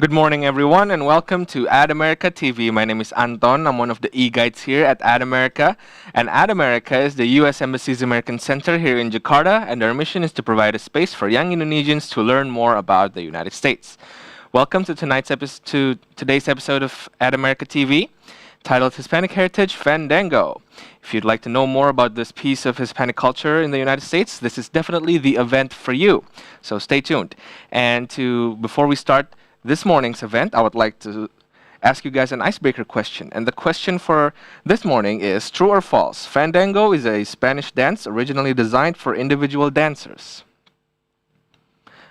Good morning, everyone, and welcome to Ad America TV. My name is Anton. I'm one of the e-guides here at Ad America. And Ad America is the U.S. Embassy's American Center here in Jakarta, and our mission is to provide a space for young Indonesians to learn more about the United States. Welcome to today's episode of Ad America TV, titled Hispanic Heritage Fandango. If you'd like to know more about this piece of Hispanic culture in the United States, this is definitely the event for you. So stay tuned. And before we start this morning's event, I would like to ask you guys an icebreaker question. And the question for this morning is, true or false? Fandango is a Spanish dance originally designed for individual dancers.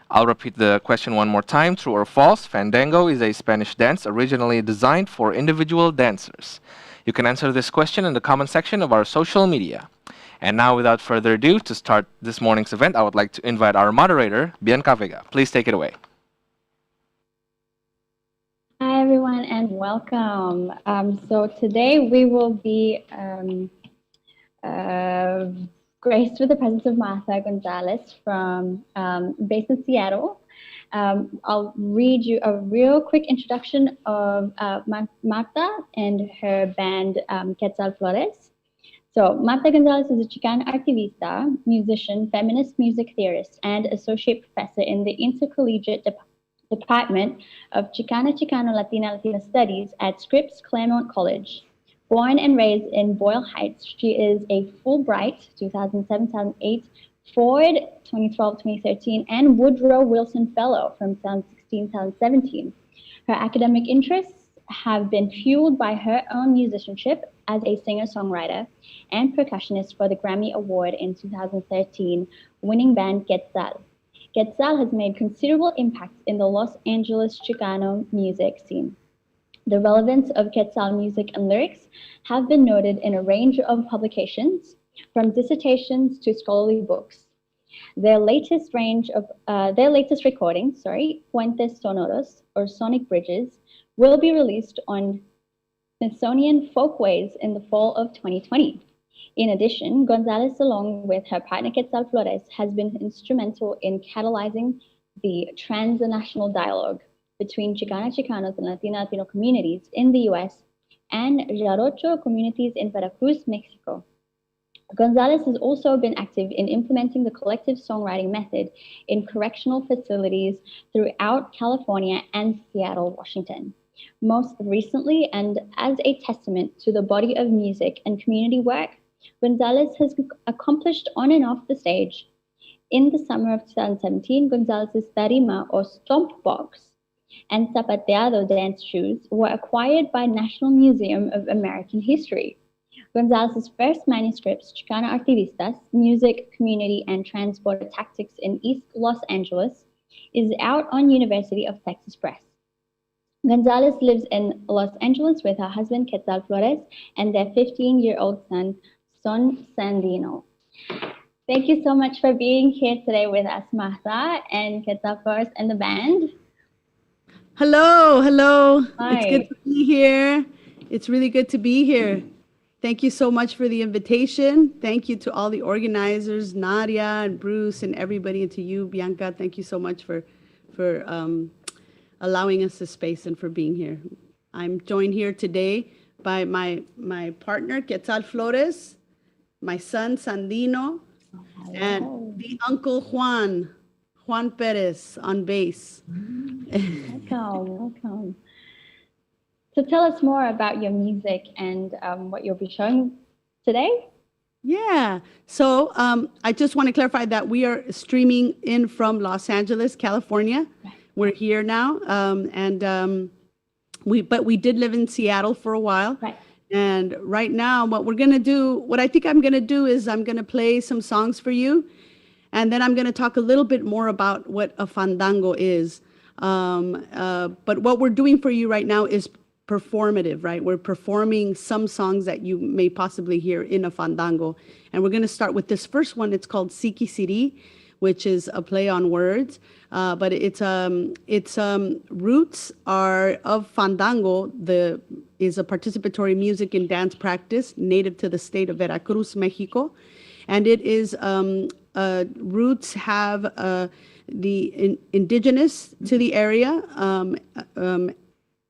I'll repeat the question one more time. True or false? Fandango is a Spanish dance originally designed for individual dancers. You can answer this question in the comment section of our social media. And now, without further ado, to start this morning's event, I would like to invite our moderator, Bianca Vega. Please take it away. Hi, everyone, and welcome. So today we will be graced with the presence of Martha Gonzalez based in Seattle. I'll read you a real quick introduction of Martha and her band Quetzal Flores. So Martha Gonzalez is a Chicana activista, musician, feminist music theorist, and associate professor in the Intercollegiate Department of Chicano Latina Studies at Scripps Claremont College. Born and raised in Boyle Heights, she is a Fulbright 2007-2008, Ford 2012-2013, and Woodrow Wilson Fellow from 2016-2017. Her academic interests have been fueled by her own musicianship as a singer-songwriter and percussionist for the Grammy Award in 2013, winning band Quetzal. Quetzal has made considerable impact in the Los Angeles Chicano music scene. The relevance of Quetzal music and lyrics have been noted in a range of publications, from dissertations to scholarly books. Their latest recording, Puentes Sonoros, or Sonic Bridges, will be released on Smithsonian Folkways in the fall of 2020. In addition, Gonzalez, along with her partner Quetzal Flores, has been instrumental in catalyzing the transnational dialogue between Chicana Chicanos and Latino communities in the US and Jarocho communities in Veracruz, Mexico. Gonzalez has also been active in implementing the collective songwriting method in correctional facilities throughout California and Seattle, Washington. Most recently, and as a testament to the body of music and community work Gonzalez has accomplished on and off the stage. In the summer of 2017, Gonzalez's tarima or stomp box and zapateado dance shoes were acquired by National Museum of American History. Gonzalez's first manuscripts, Chicana Artivistas, Music, Community, and Transport Tactics in East Los Angeles, is out on University of Texas Press. Gonzalez lives in Los Angeles with her husband, Quetzal Flores, and their 15-year-old son, Son Sandino. Thank you so much for being here today with us, Martha and Quetzal Flores and the band. Hello. Hi. It's good to be here. It's really good to be here. Thank you so much for the invitation. Thank you to all the organizers, Nadia and Bruce and everybody, and to you, Bianca. Thank you so much for allowing us this space and for being here. I'm joined here today by my partner, Quetzal Flores, my son, Sandino, and the uncle, Juan Perez on bass. Welcome. So tell us more about your music and what you'll be showing today. Yeah. So I just want to clarify that we are streaming in from Los Angeles, California. Right. We're here now, but we did live in Seattle for a while. Right. And right now, what I think I'm gonna do is I'm gonna play some songs for you, and then I'm gonna talk a little bit more about what a fandango is. But what we're doing for you right now is performative, right? We're performing some songs that you may possibly hear in a fandango. And we're going to start with this first one. It's called Siki Siri, which is a play on words. But its roots are of fandango, is a participatory music and dance practice native to the state of Veracruz, Mexico. And it is, roots have the indigenous to the area,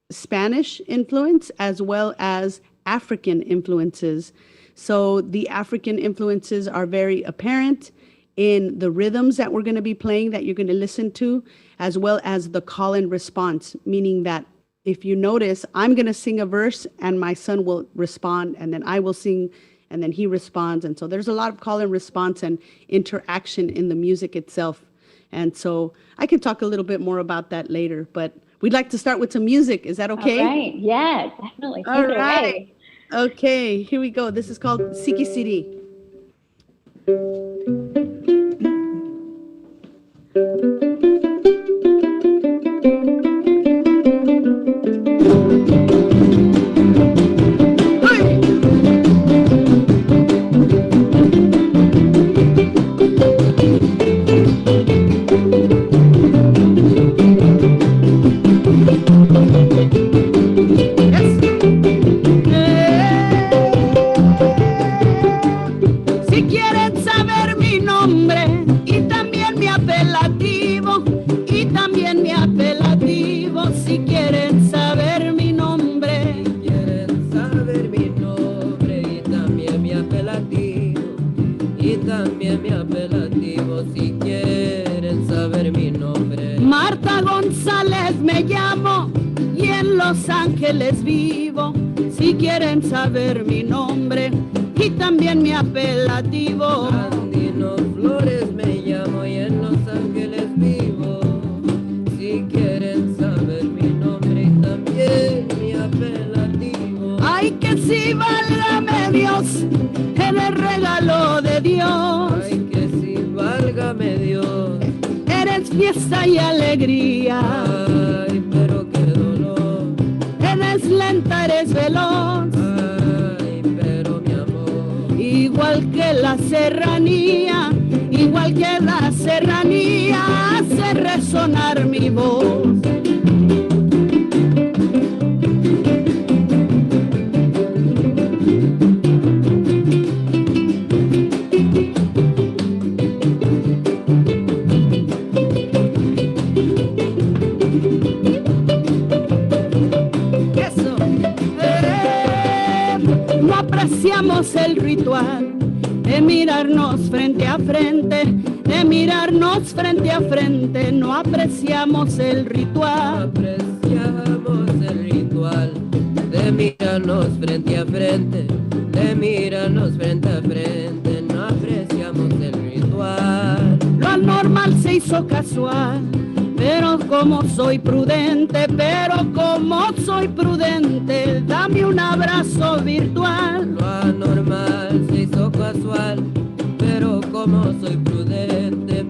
Spanish influence, as well as African influences. So the African influences are very apparent in the rhythms that we're going to be playing, that you're going to listen to, as well as the call and response, meaning that if you notice, I'm going to sing a verse and my son will respond, and then I will sing and then he responds. And so there's a lot of call and response and interaction in the music itself. And so I can talk a little bit more about that later, but we'd like to start with some music. Is that okay? All right. Yeah, definitely. All right. Okay, here we go. This is called Siki Siri. Martha Gonzalez me llamo y en Los Los Ángeles vivo, si quieren saber mi nombre y también mi apelativo. Andino Flores me llamo y en Los Ángeles vivo. Si quieren saber mi nombre y también mi apelativo. Ay, que si válgame Dios, eres regalo de Dios. Ay, que si válgame Dios. Eres fiesta y alegría. Ay, pero qué dolor. Eres lenta, eres veloz. Ay, pero mi amor. Igual que la serranía, igual que la serranía, hace resonar mi voz. Eso. No apreciamos el ritual de mirarnos frente a frente, de mirarnos frente a frente, no apreciamos el ritual. Apreciamos el ritual de mirarnos frente a frente, de mirarnos frente a frente, no apreciamos el ritual. Lo anormal se hizo casual, pero como soy prudente, dame un abrazo virtual. Lo anormal se hizo casual, pero como soy prudente,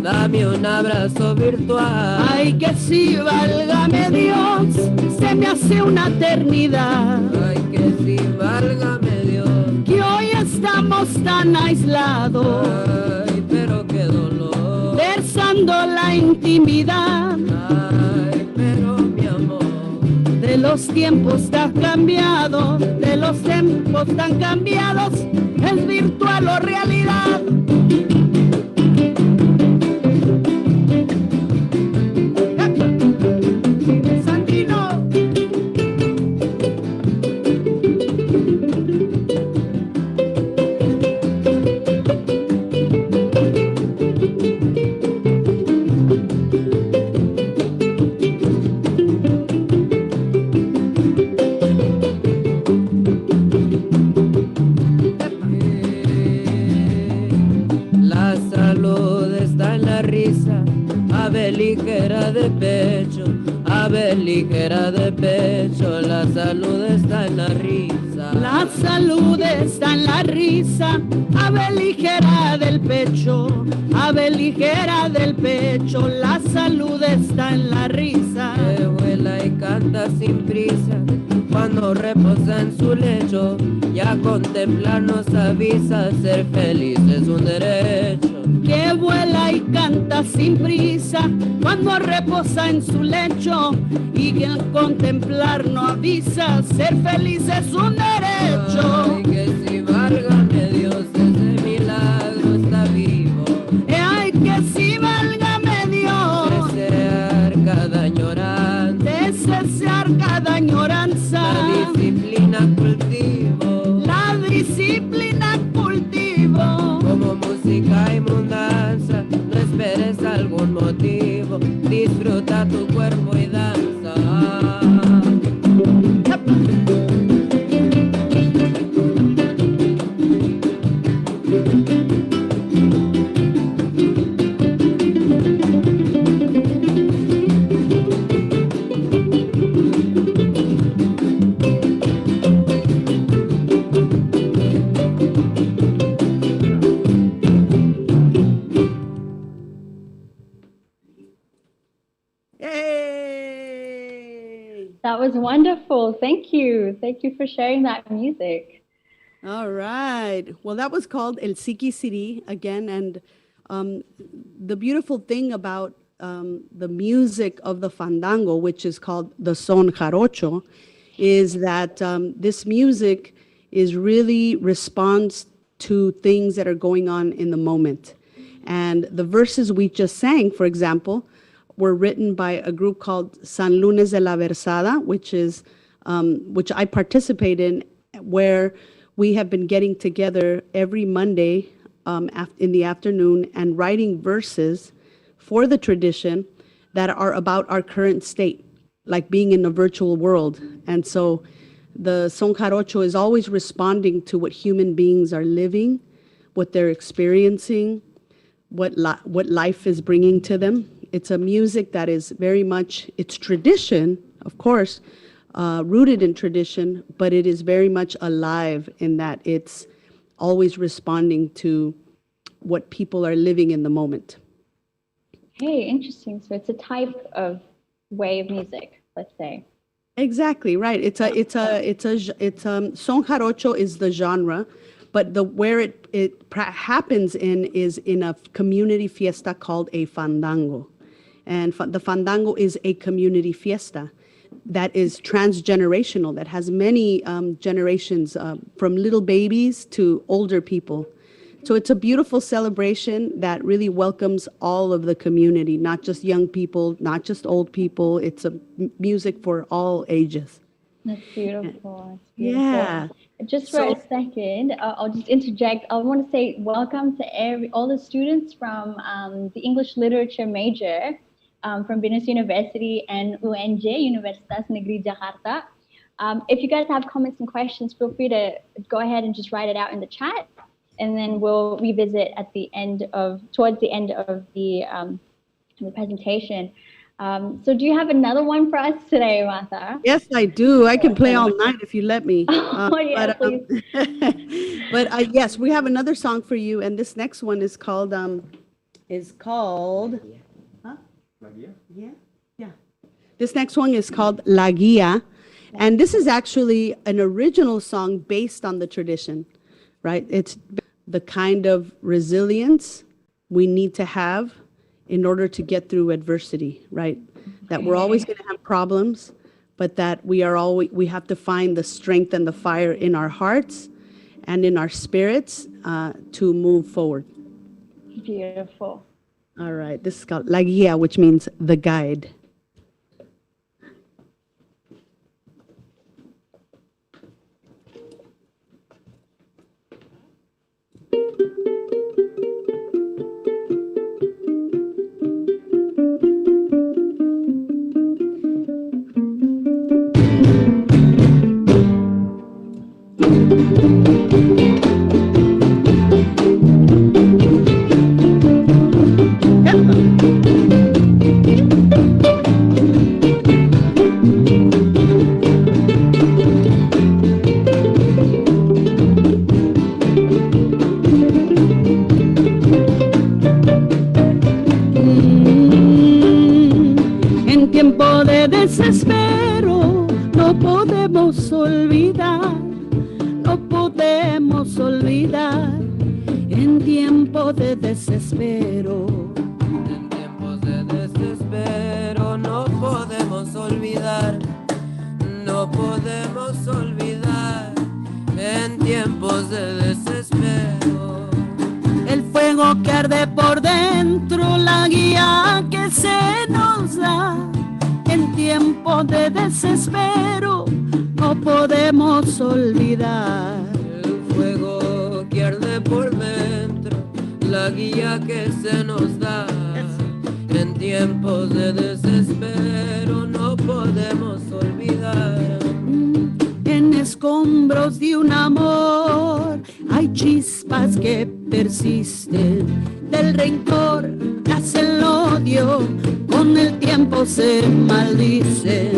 dame un abrazo virtual. Ay, que si válgame Dios, se me hace una eternidad. Ay, que si válgame Dios. Que hoy estamos tan aislados, Ay, pero qué dolor. versando la intimidad. Ay, pero mi amor. De los tiempos tan cambiados, de los tiempos tan cambiados, es virtual o realidad. Sandino. La salud está en la risa, ave ligera de pecho, ave ligera de pecho. La salud está en la risa. La salud está en la risa, ave ligera del pecho, ave ligera del pecho. La salud está en la risa. Que vuela y canta sin prisa, cuando reposa en su lecho, y a contemplar nos avisa, ser feliz es un derecho. Que vuela y canta sin prisa, cuando reposa en su lecho, y que al contemplar no avisa, ser feliz es un derecho. Ay, que si válgame Dios, ese milagro está vivo. Ay, que si válgame Dios, Desear cada añoranza, desear cada añoranza, la disciplina cultivo, la disciplina cultivo. como música y mundanza, no esperes algún motivo, disfruta tu cuerpo y danza. Yay! That was wonderful. Thank you. Thank you for sharing that music. All right. Well, that was called El Siki Siri again. And the beautiful thing about the music of the Fandango, which is called the son jarocho, is that this music is really responds to things that are going on in the moment. And the verses we just sang, for example, were written by a group called San Lunes de la Versada, which I participate in, where we have been getting together every Monday in the afternoon and writing verses for the tradition that are about our current state, like being in a virtual world. And so the son jarocho is always responding to what human beings are living, what they're experiencing, what life is bringing to them. It's a music that is very much, it's tradition, of course, rooted in tradition, but it is very much alive in that it's always responding to what people are living in the moment. Hey, interesting. So it's a type of way of music, let's say. Exactly right. Son jarocho is the genre, but where it happens is in a community fiesta called a fandango, and the fandango is a community fiesta that is transgenerational, that has many generations, from little babies to older people. So it's a beautiful celebration that really welcomes all of the community, not just young people, not just old people. It's a music for all ages. That's beautiful. That's beautiful. Yeah. Just for a second, I'll just interject. I want to say welcome to all the students from the English Literature major from Venus University and UNJ, Universitas Negeri Jakarta. If you guys have comments and questions, feel free to go ahead and just write it out in the chat, and then we'll revisit at towards the end of the presentation. So do you have another one for us today, Martha? Yes, I do. I can play all night if you let me. Yeah, please. But yes, we have another song for you, and this next one is called This next one is called La Guía, and this is actually an original song based on the tradition, right? It's the kind of resilience we need to have in order to get through adversity, right? That we're always going to have problems, but that we have to find the strength and the fire in our hearts and in our spirits to move forward. Beautiful. All right, this is called La Guía, which means the guide. En tiempo de desespero no podemos olvidar, no podemos olvidar. En tiempo de desespero, En tiempos de desespero no podemos olvidar, no podemos olvidar. En tiempos de desespero, el fuego que arde por dentro, la guía que se nos da. En tiempo de desespero no podemos olvidar. el fuego que arde por dentro, la guía que se nos da. En tiempos de desespero no podemos olvidar. En escombros de un amor hay chispas que persisten. Del rencor nace el odio, con el tiempo se maldice.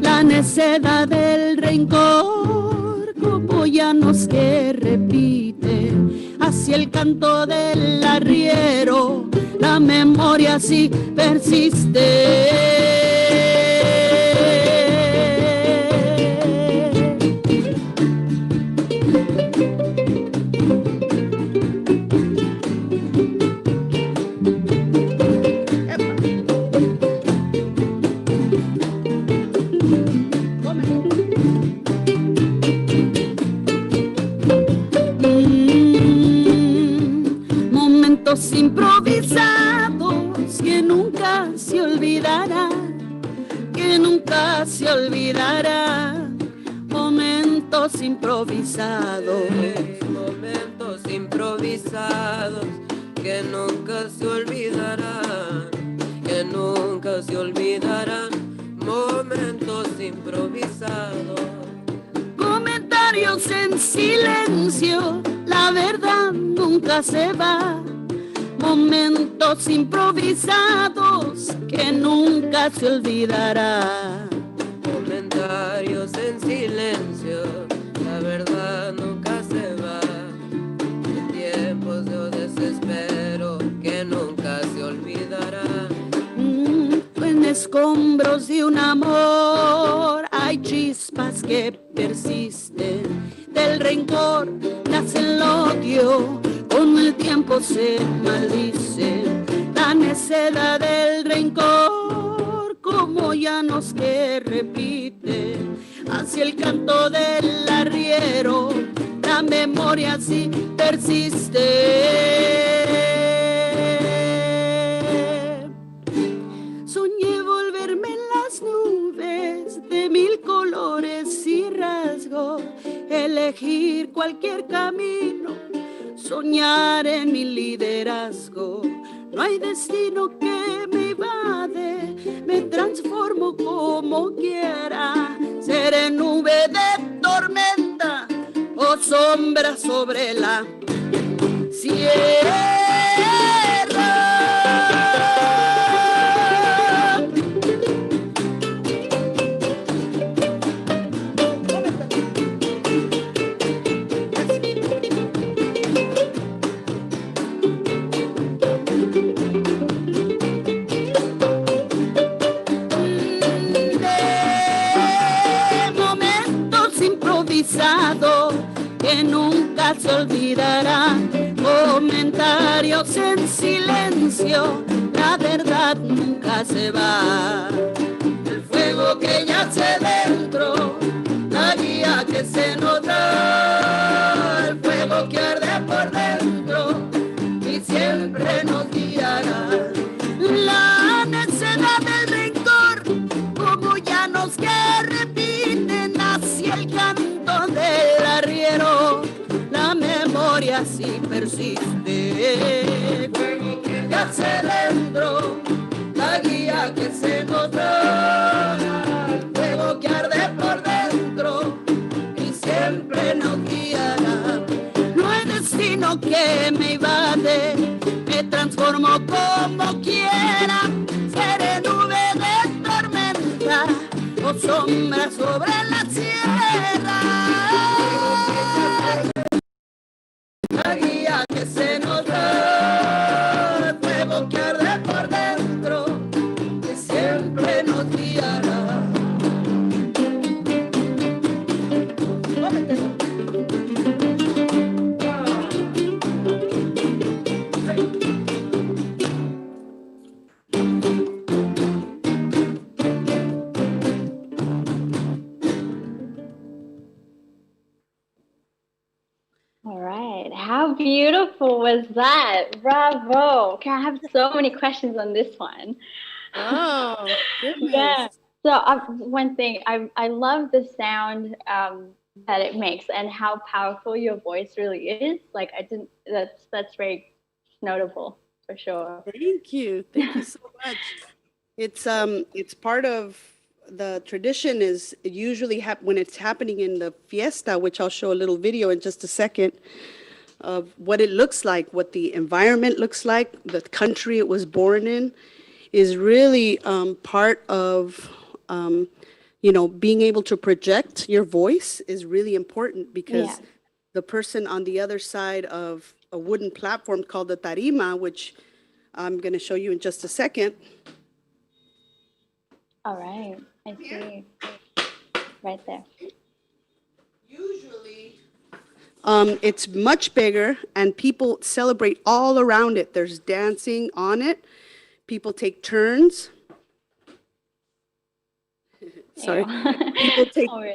La necedad del rencor como llanos que repite. Hacia el canto del arriero la memoria sí persiste. Momentos improvisados que nunca se olvidarán, que nunca se olvidarán. Momentos improvisados, Momentos improvisados que nunca se olvidarán. que nunca se olvidarán, momentos improvisados. Comentarios en silencio, la verdad nunca se va. Momentos improvisados que nunca se olvidará. Comentarios en silencio, la verdad nunca se va. En tiempos de desespero que nunca se olvidarán. En escombros de un amor hay chispas que persisten. Del rencor nace el odio, con el tiempo se maldice. La necedad del rencor como llanos que repite. Hacia el canto del arriero, la memoria sí persiste. Soñé volverme en las nubes de mil colores y rasgos, elegir cualquier camino, soñar en mi liderazgo. No hay destino que me invade, me transformo como quiera. Seré nube de tormenta o sombra sobre la sierra. Que nunca se olvidará, comentarios en silencio, la verdad nunca se va. El fuego que yace dentro, la guía que se nos da, el fuego que arde por dentro y siempre nos guiará. La necedad del rencor, como llanos que repiten hacia el canto del arriero, la memoria sí persiste. Fuego que yace dentro, la guía que se nos da, fuego que arde por dentro y siempre nos guiará. No hay destino que me invade, me transformo como quiera. Seré nube de tormenta o sombra sobre la sierra. La guía que se nos da, fuego que arde por dentro, que siempre nos guiará. All right. How beautiful was that? Bravo. Okay, I have so many questions on this one. Oh, goodness. Yeah. So one thing, I love the sound that it makes and how powerful your voice really is. Like that's very notable for sure. Thank you so much. It's part of the tradition. Is usually when it's happening in the fiesta, which I'll show a little video in just a second of what it looks like, what the environment looks like, the country it was born in, is really part of being able to project your voice is really important, because the person on the other side of a wooden platform called the tarima, which I'm going to show you in just a second. All right. I see. Right there. Usually, it's much bigger, and people celebrate all around it. There's dancing on it. People take turns. Sorry.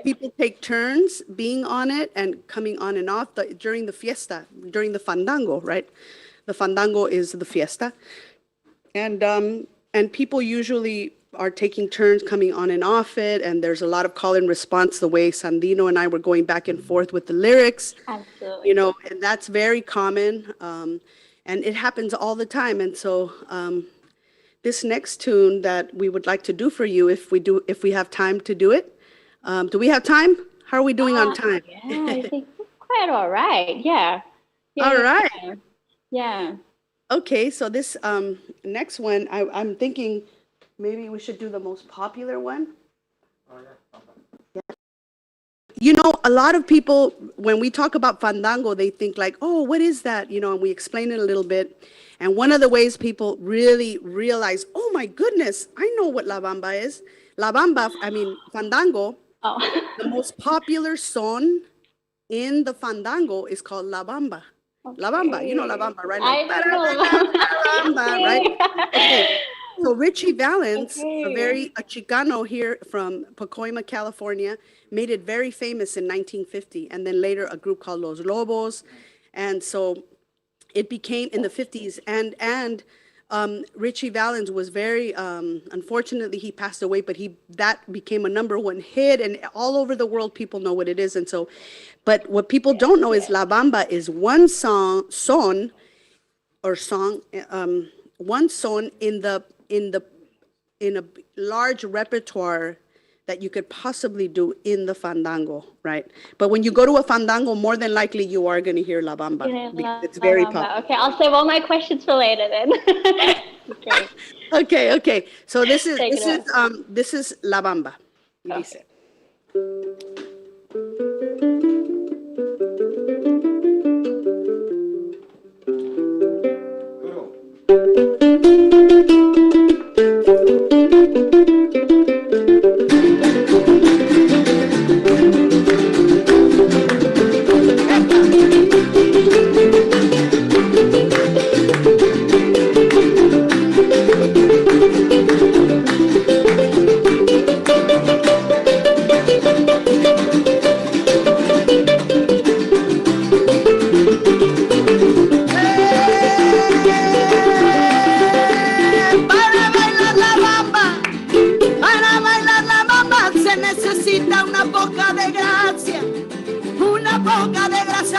People take turns being on it and coming on and off during the fiesta, during the Fandango, right? The Fandango is the fiesta. And people usually are taking turns coming on and off it, and there's a lot of call and response, the way Sandino and I were going back and forth with the lyrics. Absolutely. And that's very common, and it happens all the time. And so this next tune that we would like to do for you if we have time to do it. Do we have time? How are we doing on time? Yeah, I think we're quite all right. Yeah. All right. Yeah. Okay, so this next one, I'm thinking maybe we should do the most popular one. You know, a lot of people, when we talk about Fandango, they think like, oh, what is that? You know, and we explain it a little bit. And one of the ways people really realize, oh my goodness, I know what La Bamba is. Fandango, the most popular song in the Fandango is called La Bamba. La Bamba, you know La Bamba, right? I know La Bamba, right? Okay. So Richie Valens, a Chicano here from Pacoima, California, made it very famous in 1950, and then later a group called Los Lobos, and so it became in the 50s. And Richie Valens was very unfortunately he passed away, but that became a #1 hit, and all over the world people know what it is. And so, but what people don't know is La Bamba is one song in a large repertoire that you could possibly do in the Fandango, right? But when you go to a Fandango, more than likely you are going to hear La Bamba. It's very popular. Okay, I'll save all my questions for later then. Okay. Okay. So this is La Bamba. Okay.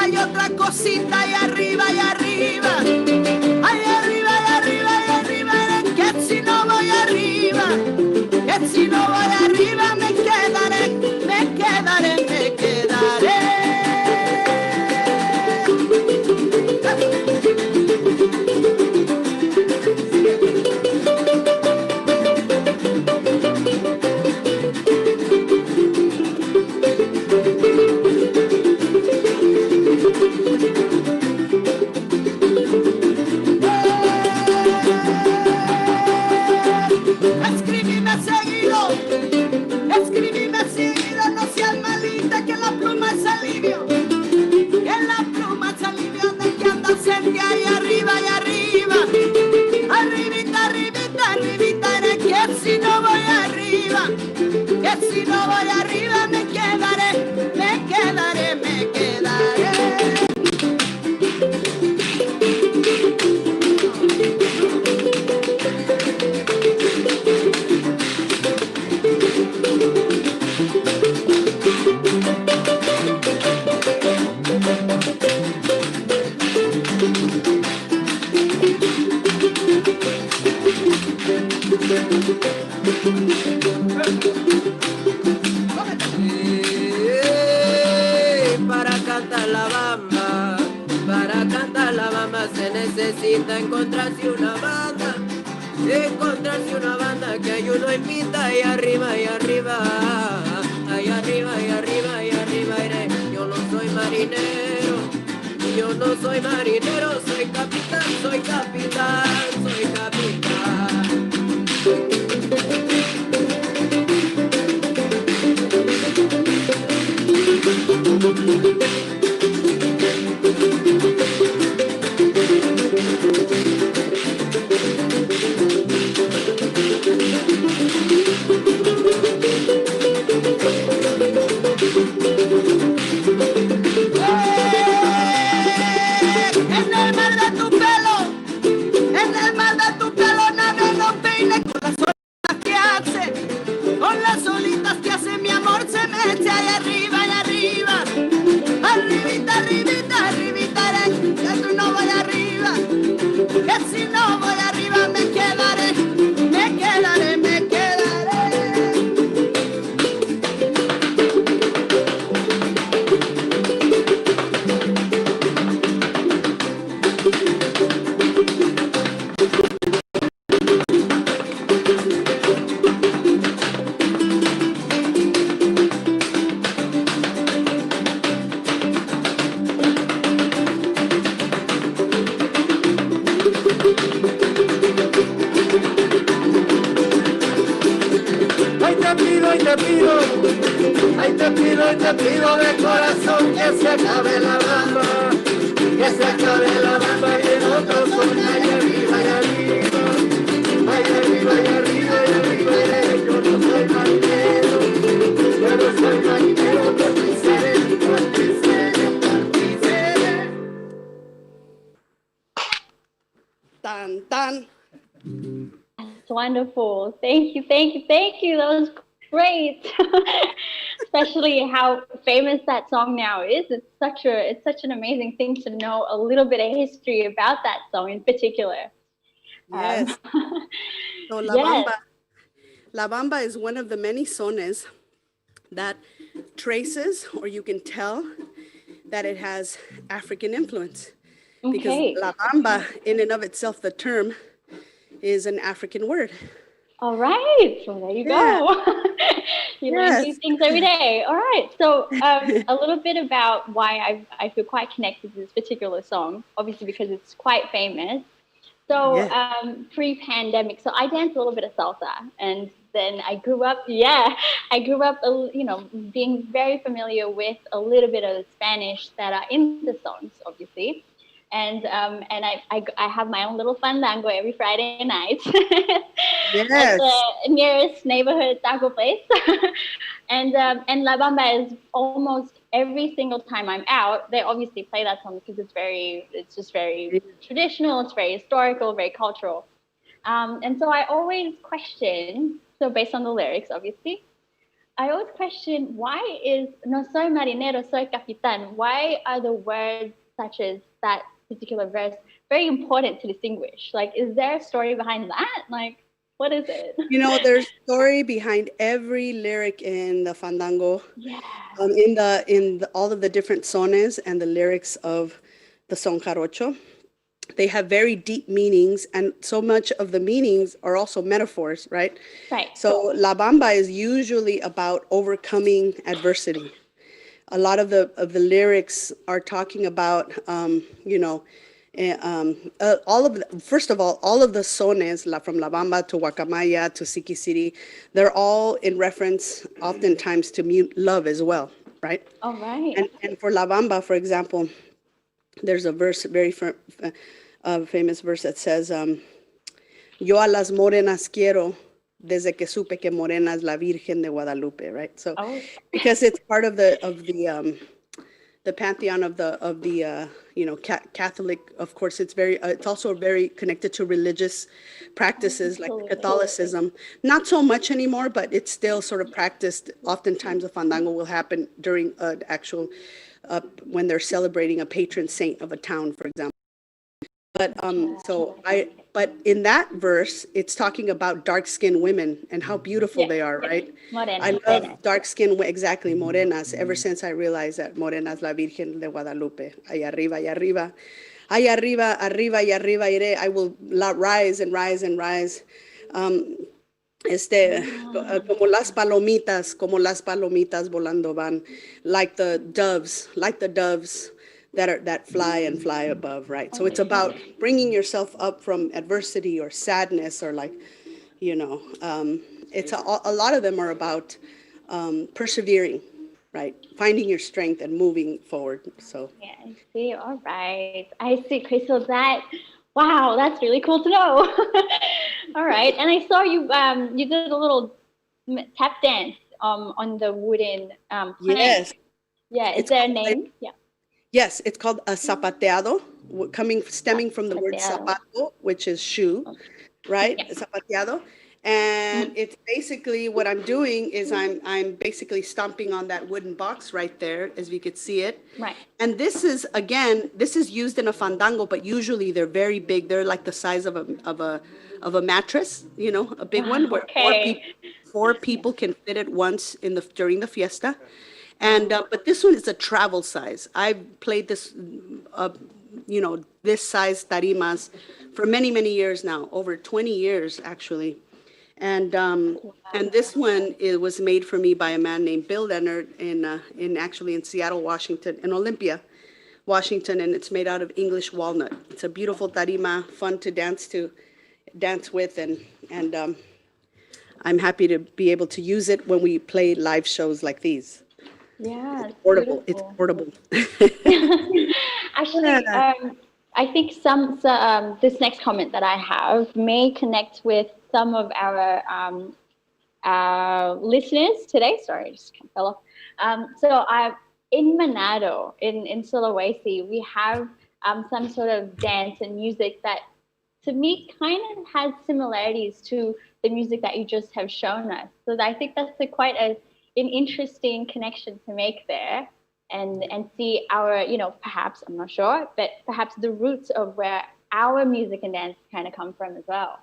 Y otra cosita y arriba y arriba. Ay, arriba y arriba y arriba. Que si no voy arriba, que si no voy arriba me quedaré, me quedaré, me quedaré. Escribime seguido, no seas malita, que la pluma es alivio, que la pluma es alivio de que andas en día y arriba, arribita, arribita, arribita, que si no voy arriba, que si no voy arriba me quedaré, me quedaré, me quedaré. Para cantar la bamba se necesita encontrarse una banda que hay uno invita y arriba, ay arriba, y arriba, iré. Yo no soy marinero, soy capitán, soy capitán. Que si no voy arriba me quedaré. pido, y te pido, ay te pido, y te pido de corazón que se acabe la bamba, que se acabe la bamba y en otro son ay arriba, ay arriba, ay arriba, ay arriba, ay arriba, ay, yo no soy marinero, yo no soy marinero, que fui seré, Tan, tan. That's wonderful. Thank you, thank you, thank you. That was great. Especially how famous that song now is. It's such an amazing thing to know a little bit of history about that song in particular. Yes. So Yes. La Bamba is one of the many sones that traces, or you can tell that it has African influence. Because Okay. La Bamba, in and of itself, the term, is an African word. All right. So there you Yeah. go. You learn new Yes. things every day. All right. So a little bit about why I feel quite connected to this particular song, obviously because it's quite famous. So Yeah. pre-pandemic, so I danced a little bit of salsa, and then I grew up, being very familiar with a little bit of the Spanish that are in the songs, obviously. And I have my own little fandango every Friday night at Yes. the nearest neighborhood taco place. And La Bamba is almost every single time I'm out, they obviously play that song because it's just very traditional, it's very historical, very cultural. And so I always question, so based on the lyrics, obviously, I always question why is no soy marinero, soy capitán? Why are the words such as that particular verse very important to distinguish? Like, is there a story behind that? Like, what is it? You know, there's story behind every lyric in the fandango, Yeah. in all of the different sones and the lyrics of the son jarocho. They have very deep meanings, and so much of the meanings are also metaphors, right? Right. So La Bamba is usually about overcoming adversity. A lot of the lyrics are talking about, first of all of the sones, from La Bamba to Guacamaya to Siki City, they're all in reference oftentimes to love as well, right? All right. And for La Bamba, for example, there's a verse, famous verse that says, Yo a las morenas quiero desde que supe que morena es la Virgen de Guadalupe, right? So, because it's part of the pantheon of the Catholic. Of course, it's also very connected to religious practices like Catholicism. Not so much anymore, but it's still sort of practiced. Oftentimes, a fandango will happen during an actual when they're celebrating a patron saint of a town, for example. But in that verse, it's talking about dark-skinned women and how beautiful they are, right? Morena, I love dark-skinned, exactly, morenas, ever since I realized that morena es la Virgen de Guadalupe. Allá arriba, allá arriba. Allá arriba, arriba y arriba iré. I will rise and rise and rise. Como las palomitas volando van, like the doves that fly and fly above, right? So it's about bringing yourself up from adversity or sadness, or it's a lot of them are about persevering, right? Finding your strength and moving forward. So yeah, I see. All right, I see, Crystal. Wow, that's really cool to know. All right, and I saw you you did a little tap dance on the wooden plank. Yes. Yeah, is there a name? Yeah. Yes, it's called a zapateado, stemming from the word zapato, which is shoe, right? Yeah. Zapateado. And it's basically what I'm doing is I'm basically stomping on that wooden box right there, as you could see it. Right. And this is used in a fandango, but usually they're very big. They're like the size of a mattress, a big one where four people can fit it once during the fiesta. And but this one is a travel size. I've played this, this size tarimas for many, many years now, over 20 years actually. And this one was made for me by a man named Bill Leonard in Seattle, Washington, in Olympia, Washington, and it's made out of English walnut. It's a beautiful tarima, fun to dance with, and I'm happy to be able to use it when we play live shows like these. Yeah, It's portable. beautiful. It's portable. Actually, I think this next comment that I have may connect with some of our listeners today. Sorry, I just kind of fell off. In Manado, in Sulawesi, we have some sort of dance and music that, to me, kind of has similarities to the music that you just have shown us. So I think that's quite an interesting connection to make there, and see our, perhaps, I'm not sure, but perhaps the roots of where our music and dance kind of come from as well.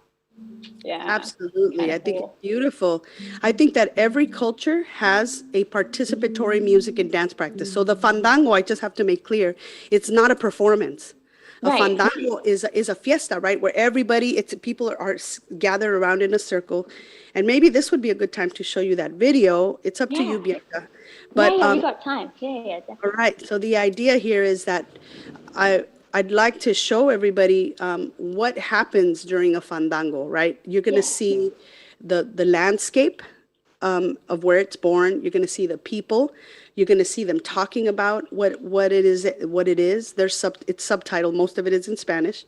Yeah, absolutely. I think it's beautiful. I think that every culture has a participatory music and dance practice. So the fandango, I just have to make clear, it's not a performance. A fandango is a fiesta, right? Where people are gathered around in a circle. And maybe this would be a good time to show you that video. It's up to you, Bianca. But, we got time. Yeah, definitely. All right. So the idea here is that I'd like to show everybody what happens during a fandango, right? You're going to see the landscape of where it's born. You're going to see the people. You're going to see them talking about what it is. It's subtitled. Most of it is in Spanish,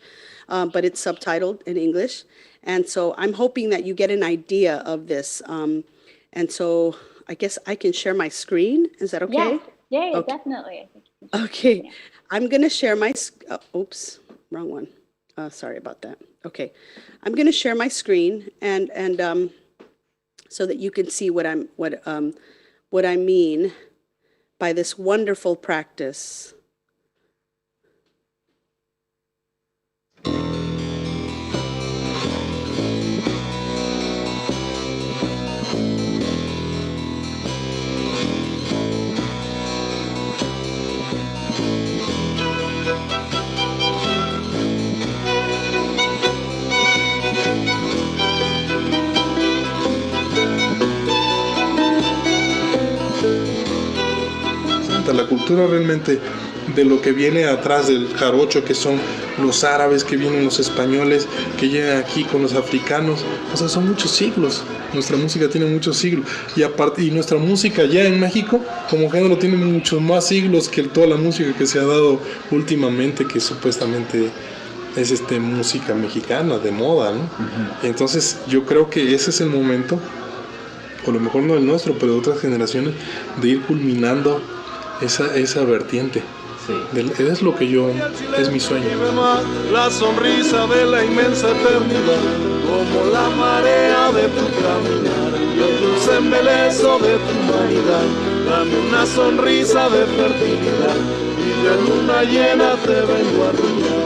but it's subtitled in English. And so I'm hoping that you get an idea of this. And so I guess I can share my screen. Is that okay? Yeah, okay. Definitely. Okay. Yeah. I'm going to share my, oops, wrong one. Sorry about that. Okay. I'm going to share my screen and so that you can see what I mean by this wonderful practice. La cultura realmente de lo que viene atrás del jarocho, que son los árabes, que vienen los españoles, que llegan aquí con los africanos, o sea, son muchos siglos. Nuestra música tiene muchos siglos y nuestra música ya en México como género tiene muchos más siglos que toda la música que se ha dado últimamente, que supuestamente es música mexicana de moda, ¿no? Uh-huh. Entonces yo creo que ese es el momento, o a lo mejor no el nuestro, pero de otras generaciones, de ir culminando esa vertiente. Sí. Es lo que es mi sueño. La sonrisa de la inmensa eternidad, como la marea de tu caminar, y el dulce embeleso de tu humanidad. Dame una sonrisa de fertilidad, y de luna llena te vengo a brillar.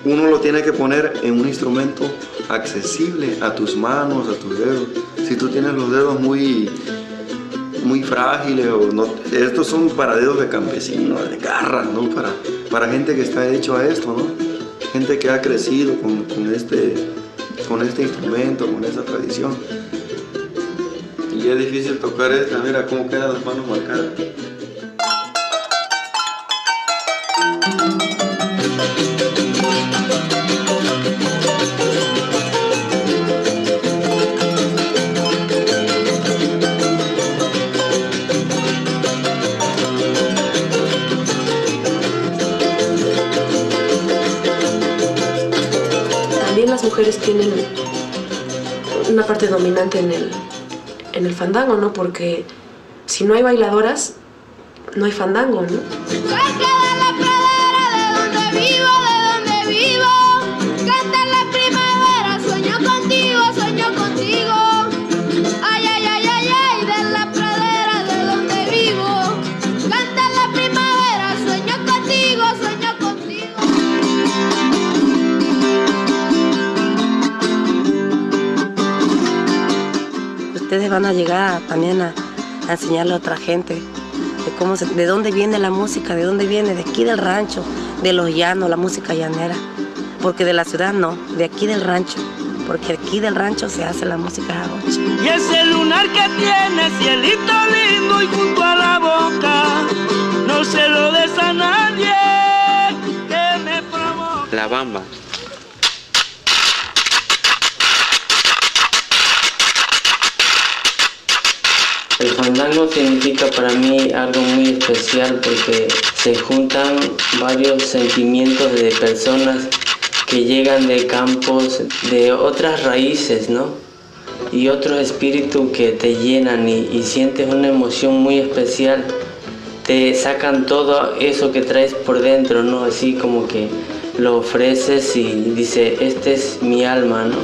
Uno lo tiene que poner en un instrumento accesible a tus manos, a tus dedos. Si tú tienes los dedos muy frágiles, o no, estos son para dedos de campesino, de garras, ¿no? Para gente que está hecho a esto, ¿no? Gente que ha crecido con este instrumento, con esta tradición. Y es difícil tocar esta, mira cómo quedan las manos marcadas. Las mujeres tienen una parte dominante en el fandango, ¿no? Porque si no hay bailadoras, no hay fandango, ¿no? Ustedes van a llegar también a enseñarle a otra gente de dónde viene la música, de dónde viene, de aquí del rancho, de los llanos, la música llanera, porque de la ciudad no, de aquí del rancho. porque aquí del rancho se hace la música jarocha. Y ese lunar que tiene, cielito lindo y junto a la boca, no se lo des a nadie que me provoca. La bamba. El fandango significa para mí algo muy especial porque se juntan varios sentimientos de personas que llegan de campos, de otras raíces, ¿no? Y otros espíritus que te llenan y sientes una emoción muy especial. Te sacan todo eso que traes por dentro, ¿no? Así como que lo ofreces y dice, este es mi alma, ¿no?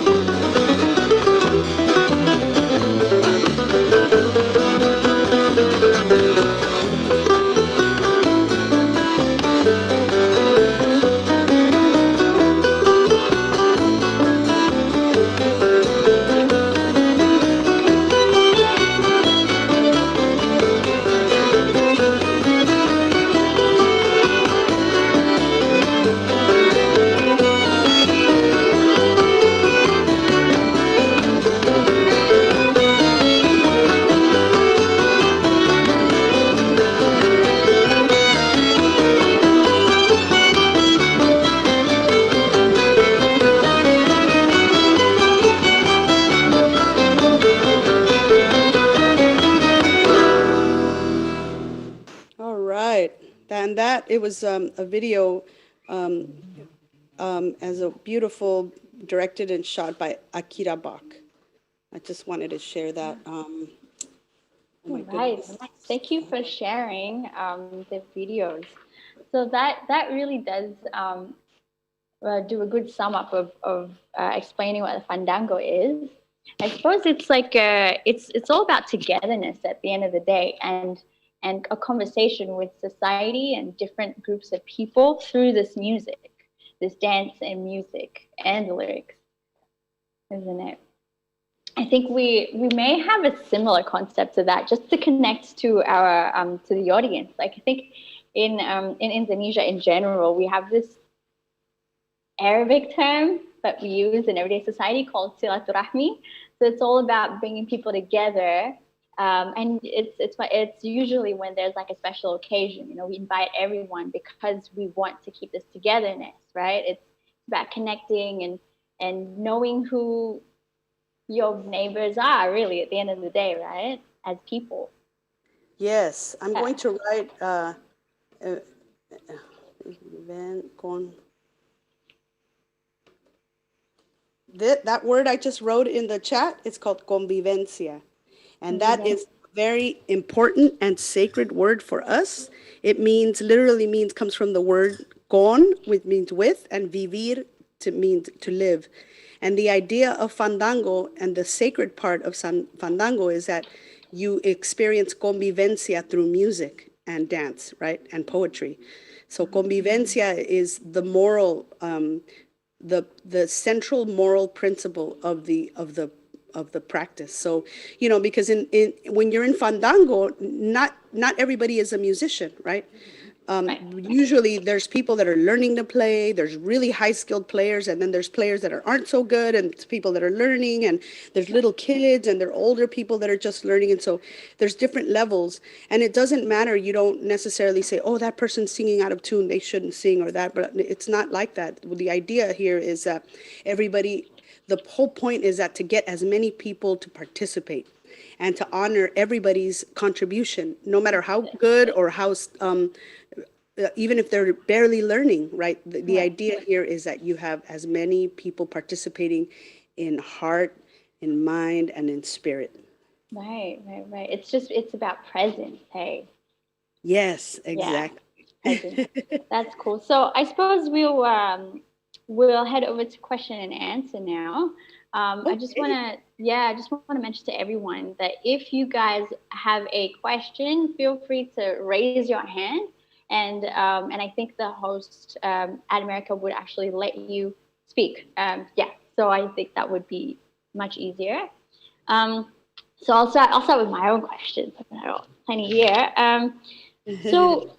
And that, it was a video as a beautiful, directed and shot by Akira Bach. I just wanted to share that. Oh my goodness. Thank you for sharing the videos. So that really does do a good sum up of explaining what the fandango is. I suppose it's like it's all about togetherness at the end of the day, and a conversation with society and different groups of people through this music, this dance and music and lyrics, isn't it? I think we may have a similar concept to that, just to connect to our to the audience. Like I think in Indonesia in general, we have this Arabic term that we use in everyday society called silaturahmi. So it's all about bringing people together. And it's usually when there's like a special occasion, you know, we invite everyone because we want to keep this togetherness, right? It's about connecting and knowing who your neighbors are really at the end of the day, right? As people. Yes, I'm going to write that word I just wrote in the chat. It's called convivencia. And that is a very important and sacred word for us. It literally means, comes from the word con, which means with, and vivir, means to live. And the idea of fandango and the sacred part of fandango is that you experience convivencia through music and dance, right? And poetry. So convivencia is the moral, the central moral principle of the practice. So, you know, because when you're in fandango, not everybody is a musician, right? Usually there's people that are learning to play, there's really high skilled players, and then there's players that aren't so good, and people that are learning, and there's little kids, and there are older people that are just learning. And so there's different levels, and it doesn't matter. You don't necessarily say, oh, that person's singing out of tune, they shouldn't sing, or that, but it's not like that. The idea here is that the whole point is that to get as many people to participate and to honor everybody's contribution, no matter how good or how, even if they're barely learning, right? The idea here is that you have as many people participating in heart, in mind, and in spirit. Right. It's about presence, hey? Yes, exactly. Yeah, that's cool. So I suppose we'll head over to question and answer now. Okay. I just want to mention to everyone that if you guys have a question, feel free to raise your hand, and I think the host at America would actually let you speak. So I think that would be much easier. So I'll start with my own questions. I've got plenty here. So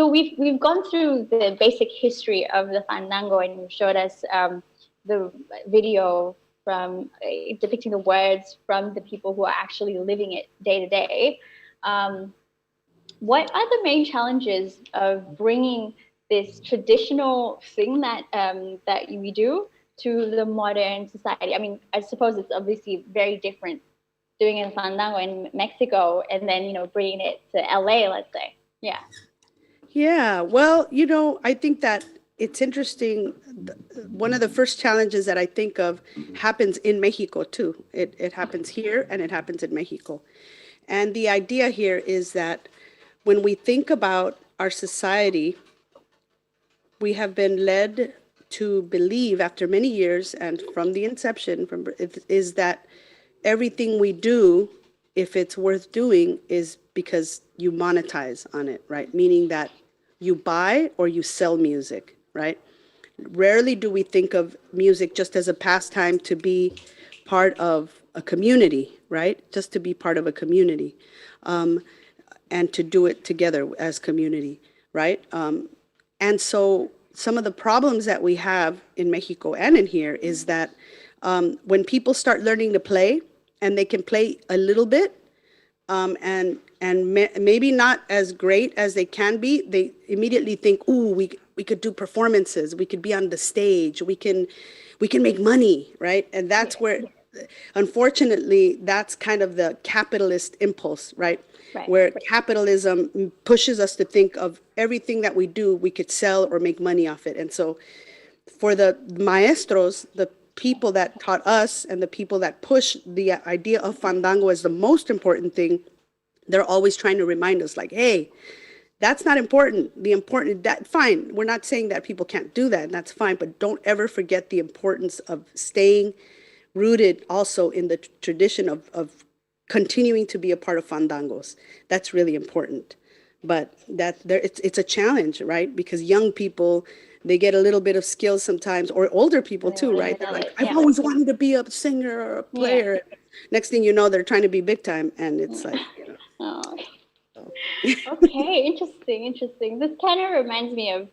we've gone through the basic history of the fandango, and you showed us the video from depicting the words from the people who are actually living it day to day. What are the main challenges of bringing this traditional thing that that we do to the modern society? I mean, I suppose it's obviously very different doing a fandango in Mexico and then, you know, bringing it to LA, let's say. Yeah. Yeah, well, you know, I think that it's interesting. One of the first challenges that I think of happens in Mexico too. It happens here and it happens in Mexico. And the idea here is that when we think about our society, we have been led to believe after many years and from the inception is that everything we do, if it's worth doing, is because you monetize on it, right? Meaning that you buy or you sell music, right? Rarely do we think of music just as a pastime to be part of a community, right? Just to be part of a community, and to do it together as community, right? And so some of the problems that we have in Mexico and in here is that when people start learning to play and they can play a little bit, maybe not as great as they can be, they immediately think, "Ooh, we could do performances, we could be on the stage, we can make money," right? And that's where, unfortunately, that's kind of the capitalist impulse, right? Where capitalism pushes us to think of everything that we do, we could sell or make money off it. And so for the maestros, the people that taught us and the people that push the idea of fandango as the most important thing, they're always trying to remind us like, hey, that's not important. Fine, we're not saying that people can't do that, and that's fine, but don't ever forget the importance of staying rooted also in the tradition of continuing to be a part of fandangos. That's really important. But it's a challenge, right? Because young people, they get a little bit of skills sometimes, or older people too, right? They're like, I've always wanted to be a singer or a player. Yeah. Next thing you know, they're trying to be big time, and it's like, you know. Okay, interesting. This kind of reminds me of,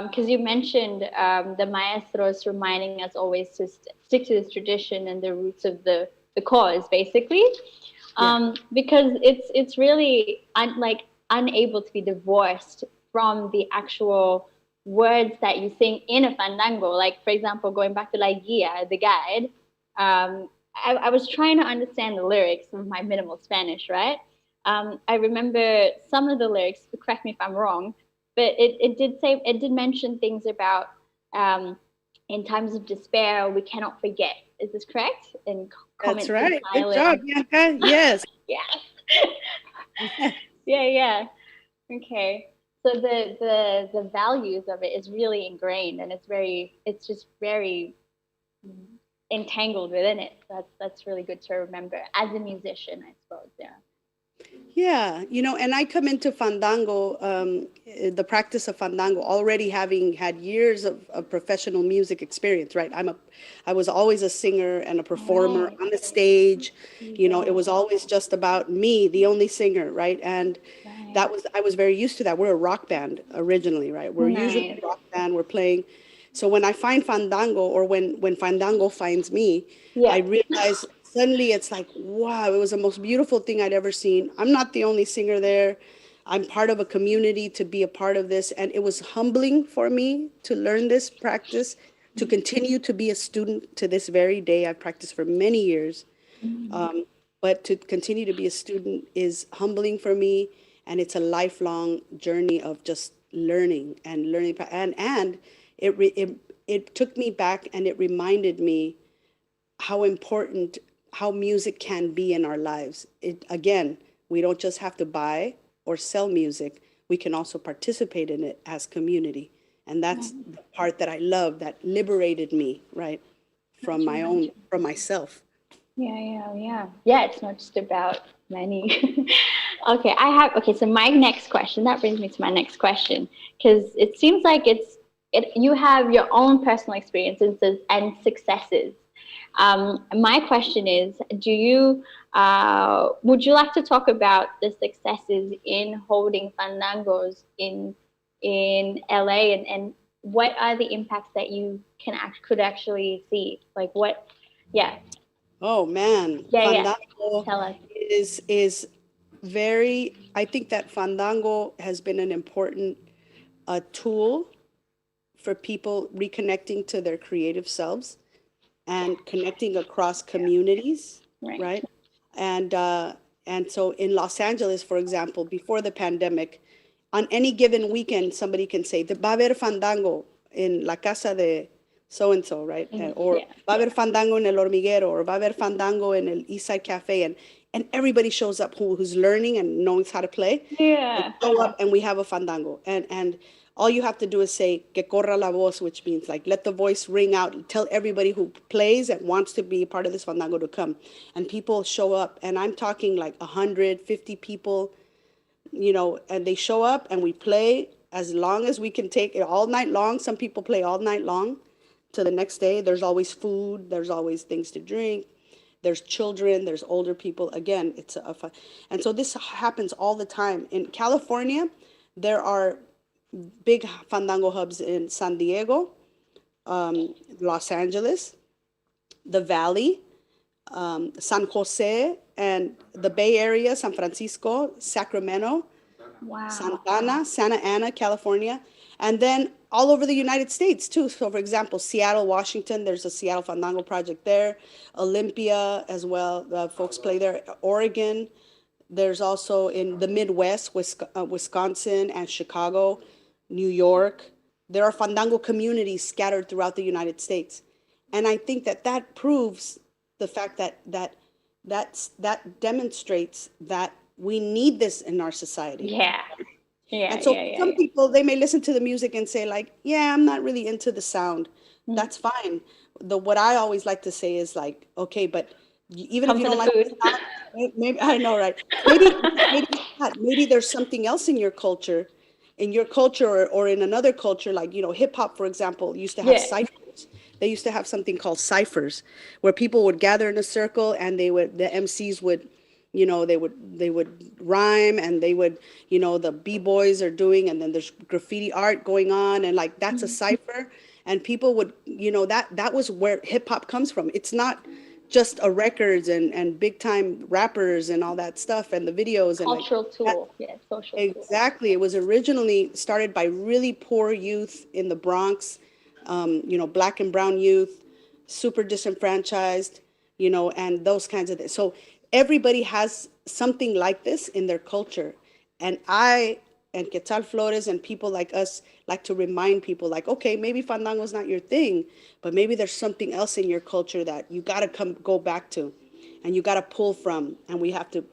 because you mentioned the maestros reminding us always to stick to this tradition and the roots of the cause, basically. Because it's really unable to be divorced from the actual words that you sing in a fandango. Like, for example, going back to La Guia, the guide, I was trying to understand the lyrics of my minimal Spanish, right? I remember some of the lyrics, correct me if I'm wrong, but it did mention things about in times of despair, we cannot forget. Is this correct? That's right. Good job, Bianca. Yes. Yeah. Okay. So the values of it is really ingrained, and it's just very entangled within it. That's really good to remember as a musician, I suppose. Yeah. Yeah, you know, and I come into fandango, the practice of fandango, already having had years of professional music experience, right? I was always a singer and a performer on the stage. You know, it was always just about me, the only singer, right? And I was very used to that. We're a rock band originally, right? We're usually a rock band, we're playing. So when I find fandango, or when fandango finds me, I realize suddenly it's like, wow, it was the most beautiful thing I'd ever seen. I'm not the only singer there. I'm part of a community to be a part of this. And it was humbling for me to learn this practice, to continue to be a student to this very day. I've practiced for many years. But to continue to be a student is humbling for me. And it's a lifelong journey of just learning. And it took me back, and it reminded me how music can be in our lives. Again, we don't just have to buy or sell music. We can also participate in it as community. And that's the part that I love, that liberated me, right? From myself. Yeah, it's not just about money. Okay, so my next question, that brings me to my next question, because it seems like you have your own personal experiences and successes. My question is, would you like to talk about the successes in holding fandangos in LA and what are the impacts that you could actually see? Like what? Yeah. Oh man, Yeah. Fandango Tell us. is very. I think that Fandango has been an important tool for people reconnecting to their creative selves and connecting across communities, right? And so in Los Angeles, for example, before the pandemic, on any given weekend, somebody can say, va a haber fandango in la casa de so and so, right? Or va a haber fandango en el hormiguero, or va a haber fandango in el East Side Cafe, and everybody shows up who's learning and knows how to play. Yeah. They show up and we have a fandango, and all you have to do is say que corra la voz, which means like let the voice ring out, tell everybody who plays and wants to be part of this fandango to come, and people show up, and I'm talking like 150 people, you know, and they show up and we play as long as we can take it all night long. Some people play all night long to the next day. There's always food, there's always things to drink, there's children, there's older people. Again, it's a fun. And so this happens all the time. In California, there are big fandango hubs in San Diego, Los Angeles, the Valley, San Jose, and the Bay Area, San Francisco, Sacramento, Santa Ana, California, and then all over the United States too. So for example, Seattle, Washington, there's a Seattle Fandango project there. Olympia as well, folks play there. Oregon, there's also in the Midwest, Wisconsin and Chicago, New York. There are Fandango communities scattered throughout the United States. And I think that proves the fact that demonstrates that we need this in our society. Yeah. And so some people, they may listen to the music and say like, yeah, I'm not really into the sound. That's fine. What I always like to say is like, okay, but even if you don't like the sound, maybe, I know, right? Maybe there's something else in your culture, or in another culture, like, you know, hip hop, for example, used to have ciphers. They used to have something called ciphers, where people would gather in a circle and the MCs would, you know, they would rhyme, and they would, you know, the b-boys are doing, and then there's graffiti art going on, and like that's a cipher, and people would, you know, that was where hip hop comes from. It's not just a records and big time rappers and all that stuff and the videos and cultural tool. Social exactly. It was originally started by really poor youth in the Bronx, you know, black and brown youth, super disenfranchised, you know, and those kinds of things. So everybody has something like this in their culture. And I and Quetzal Flores and people like us like to remind people like, okay, maybe Fandango is not your thing, but maybe there's something else in your culture that you got to go back to, and you got to pull from, and we have to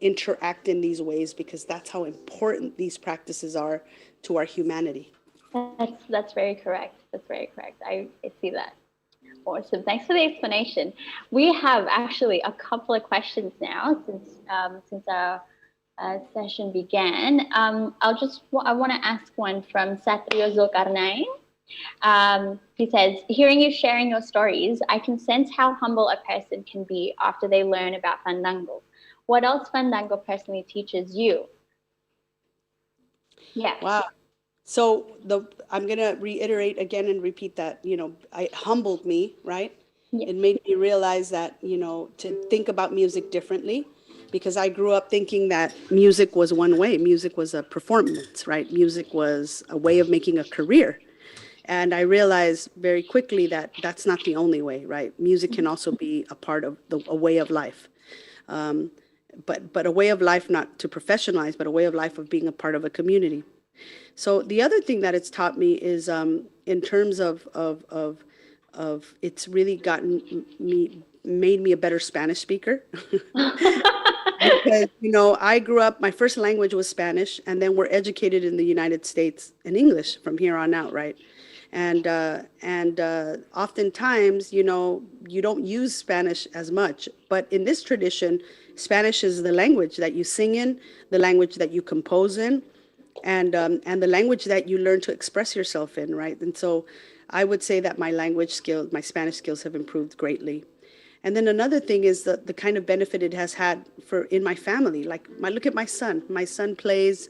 interact in these ways, because that's how important these practices are to our humanity. That's very correct. That's very correct. I see that. Awesome. Thanks for the explanation. We have actually a couple of questions now since our session began. I want to ask one from Satrio Zulkarnain. He says, hearing you sharing your stories, I can sense how humble a person can be after they learn about Fandango. What else Fandango personally teaches you? Yeah. Wow. So I'm going to reiterate again and repeat that, you know, it humbled me, right? Yeah. It made me realize that, you know, to think about music differently, because I grew up thinking that music was one way. Music was a performance, right? Music was a way of making a career. And I realized very quickly that that's not the only way, right? Music can also be a part of a way of life. But a way of life, not to professionalize, but a way of life of being a part of a community. So the other thing that it's taught me is in terms of it's really made me a better Spanish speaker. Because, you know, I grew up, my first language was Spanish, and then we're educated in the United States in English from here on out, right? And oftentimes, you know, you don't use Spanish as much, but in this tradition, Spanish is the language that you sing in, the language that you compose in, and the language that you learn to express yourself in, right? And so I would say that my Spanish skills have improved greatly. And then another thing is the kind of benefit it has had in my family. Like, look at my son. My son plays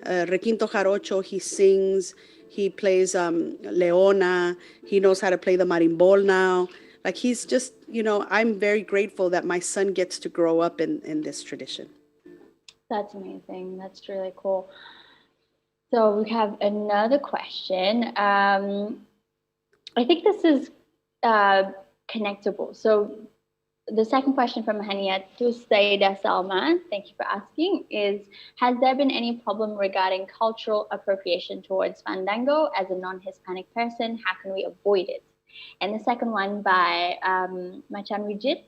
requinto jarocho. He sings. He plays leona. He knows how to play the marimbol now. Like he's just, I'm very grateful that my son gets to grow up in this tradition. That's amazing. That's really cool. So we have another question. I think this is connectable. So the second question from Haniatu Saida Salman, thank you for asking, is has there been any problem regarding cultural appropriation towards Fandango as a non-Hispanic person? How can we avoid it? And the second one by Machan Wijit,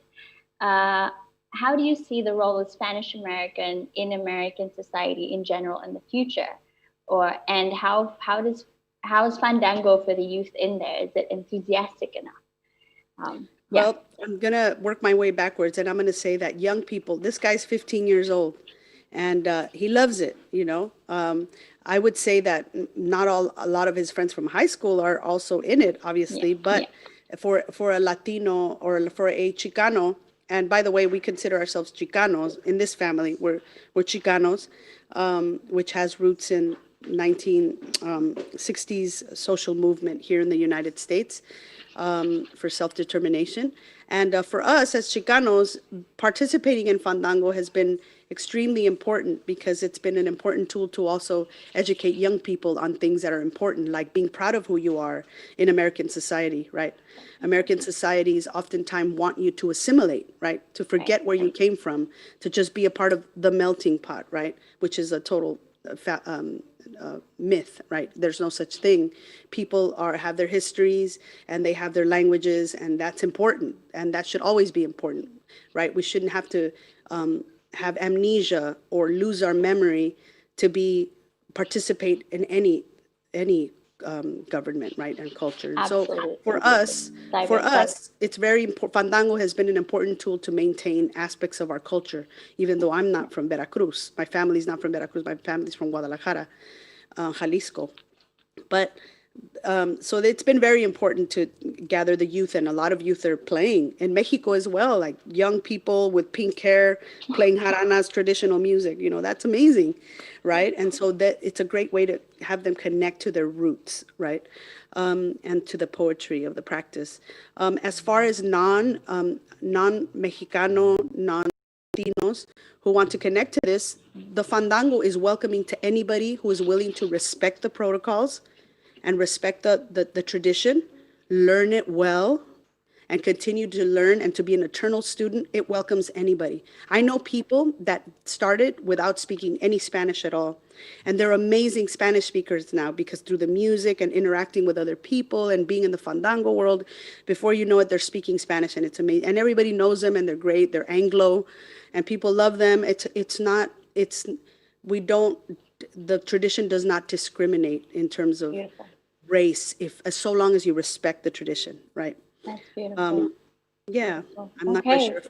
how do you see the role of Spanish American in American society in general in the future? And how is Fandango for the youth in there? Is it enthusiastic enough? Well, I'm going to work my way backwards, and I'm going to say that young people, this guy's 15 years old, and he loves it, I would say that a lot of his friends from high school are also in it, obviously, but for a Latino or for a Chicano, and by the way, we consider ourselves Chicanos in this family, we're Chicanos, which has roots in 1960s social movement here in the United States. For self-determination. And for us as Chicanos, participating in Fandango has been extremely important because it's been an important tool to also educate young people on things that are important, like being proud of who you are in American society, right? American societies oftentimes want you to assimilate, right? To forget where you came from, to just be a part of the melting pot, right? Which is a total myth, right? There's no such thing. People have their histories and they have their languages, and that's important, and that should always be important, right? We shouldn't have to have amnesia or lose our memory to participate in any government, right, and culture. Absolutely. So for us, it's very important. Fandango has been an important tool to maintain aspects of our culture, even though I'm not from Veracruz. My family's not from Veracruz. My family's from Guadalajara, Jalisco. But so it's been very important to gather the youth, and a lot of youth are playing in Mexico as well, like young people with pink hair playing jaranas, traditional music. That's amazing, right? And so that it's a great way to have them connect to their roots, right? And to the poetry of the practice. As far as non-Mexicano, non-Latinos who want to connect to this, the Fandango is welcoming to anybody who is willing to respect the protocols and respect the tradition, learn it well, and continue to learn and to be an eternal student. It welcomes anybody. I know people that started without speaking any Spanish at all, and they're amazing Spanish speakers now because through the music and interacting with other people and being in the Fandango world, before you know it, they're speaking Spanish, and it's amazing. And everybody knows them, and they're great. They're Anglo, and people love them. The tradition does not discriminate in terms of race, so long as you respect the tradition, right? That's beautiful. I'm not quite sure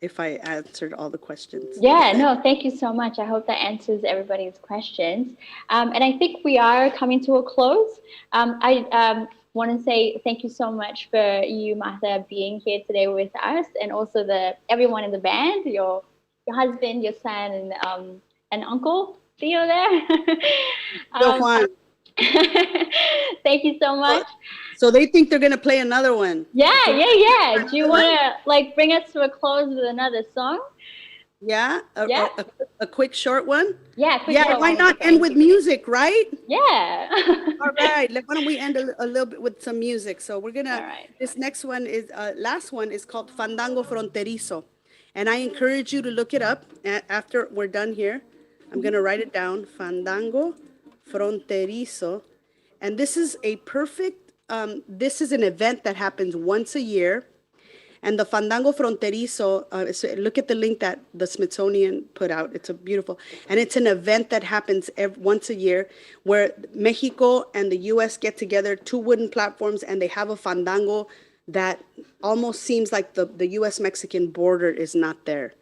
if I answered all the questions. Yeah, no, thank you so much. I hope that answers everybody's questions. And I think we are coming to a close. I want to say thank you so much for you, Martha, being here today with us, and also everyone in the band, your husband, your son, and Uncle Theo there. Juan. Thank you so much. So they think they're gonna play another one. Yeah. Do you want to bring us to a close with another song? Yeah. A quick short one. Yeah. Why not end with music, right? Yeah. All right. Why don't we end a little bit with some music? So we're gonna. This next one is last one is called Fandango Fronteriso, and I encourage you to look it up after we're done here. I'm gonna write it down. Fandango Fronteriso, and this is a perfect. This is an event that happens once a year, and the Fandango Fronteriso. Look at the link that the Smithsonian put out. It's and it's an event that happens once a year, where Mexico and the U.S. get together, 2 wooden platforms, and they have a fandango that almost seems like the U.S.-Mexican border is not there,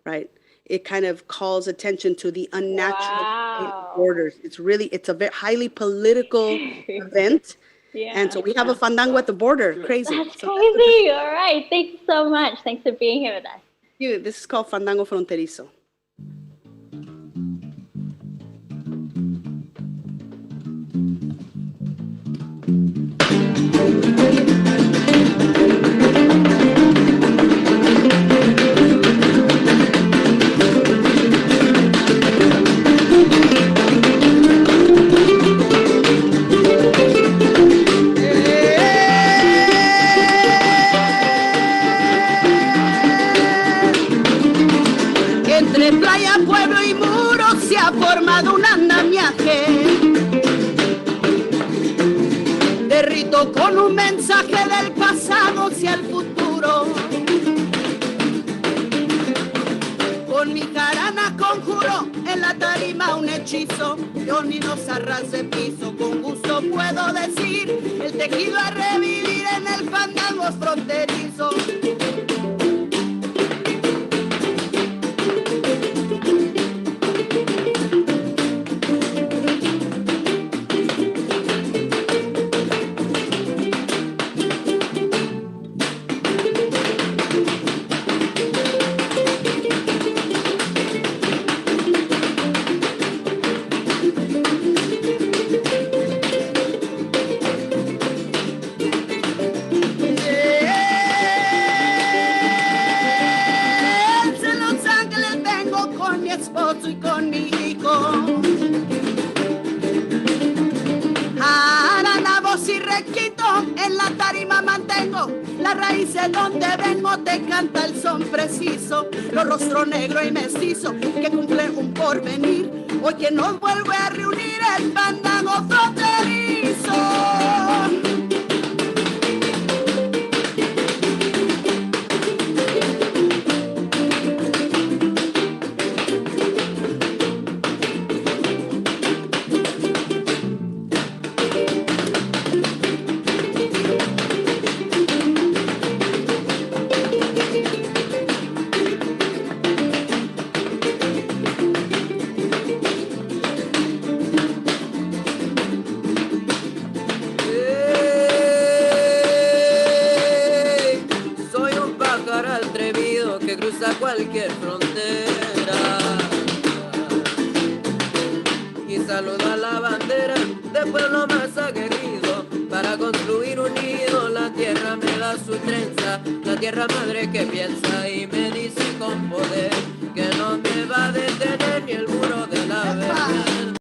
right? It kind of calls attention to the unnatural borders. It's a very highly political event. Yeah. And so we have a fandango at the border. Crazy. That's crazy. All right. Thanks so much. Thanks for being here with us. This is called Fandango Fronterizo. canto con un mensaje del pasado hacia el futuro. Con mi jarana conjuro en la tarima un hechizo, yo ni nos arras de piso, con gusto puedo decir, el tejido a revivir en el fandango fronterizo. Y con mi hijo, jarana, voz y requito, en la tarima mantengo las raíces donde vengo, te canta el son preciso, los rostros negro y mestizo, que cumple un porvenir, hoy que nos vuelve a reunir el Fandango Fronterizo. Cualquier frontera y saluda la bandera del pueblo más aguerrido para construir unido. La tierra me da su trenza, la tierra madre que piensa y me dice con poder que no me va a detener ni el muro de la verdad.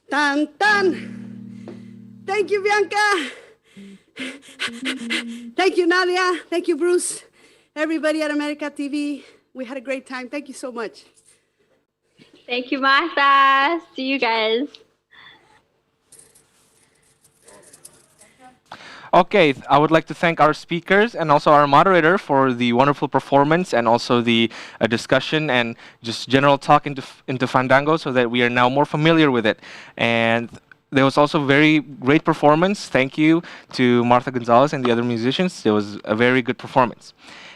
Tan, tan. Thank you, Bianca. Thank you, Nadia. Thank you, Bruce. Everybody at America TV. We had a great time. Thank you so much. Thank you, Martha. See you guys. Okay, I would like to thank our speakers and also our moderator for the wonderful performance and also the discussion and just general talk into Fandango so that we are now more familiar with it. And there was also very great performance. Thank you to Martha Gonzalez and the other musicians. It was a very good performance.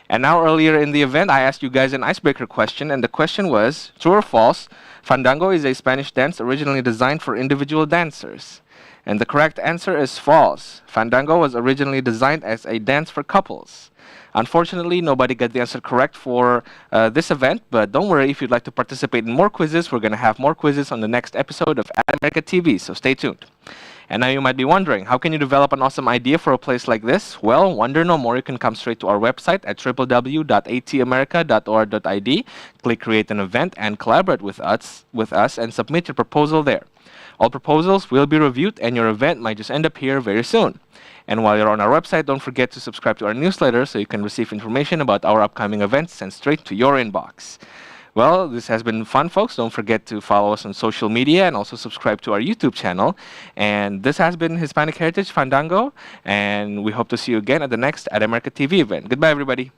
And now earlier in the event, I asked you guys an icebreaker question, and the question was, true or false, Fandango is a Spanish dance originally designed for individual dancers. And the correct answer is false. Fandango was originally designed as a dance for couples. Unfortunately, nobody got the answer correct for this event, but don't worry, if you'd like to participate in more quizzes, we're going to have more quizzes on the next episode of Ad America TV, so stay tuned. And now you might be wondering, how can you develop an awesome idea for a place like this? Well, wonder no more, you can come straight to our website at www.atamerica.org.id, click Create an Event, and collaborate with us and submit your proposal there. All proposals will be reviewed, and your event might just end up here very soon. And while you're on our website, don't forget to subscribe to our newsletter so you can receive information about our upcoming events sent straight to your inbox. Well, this has been fun, folks. Don't forget to follow us on social media and also subscribe to our YouTube channel. And this has been Hispanic Heritage Fandango, and we hope to see you again at the next Ad America TV event. Goodbye, everybody.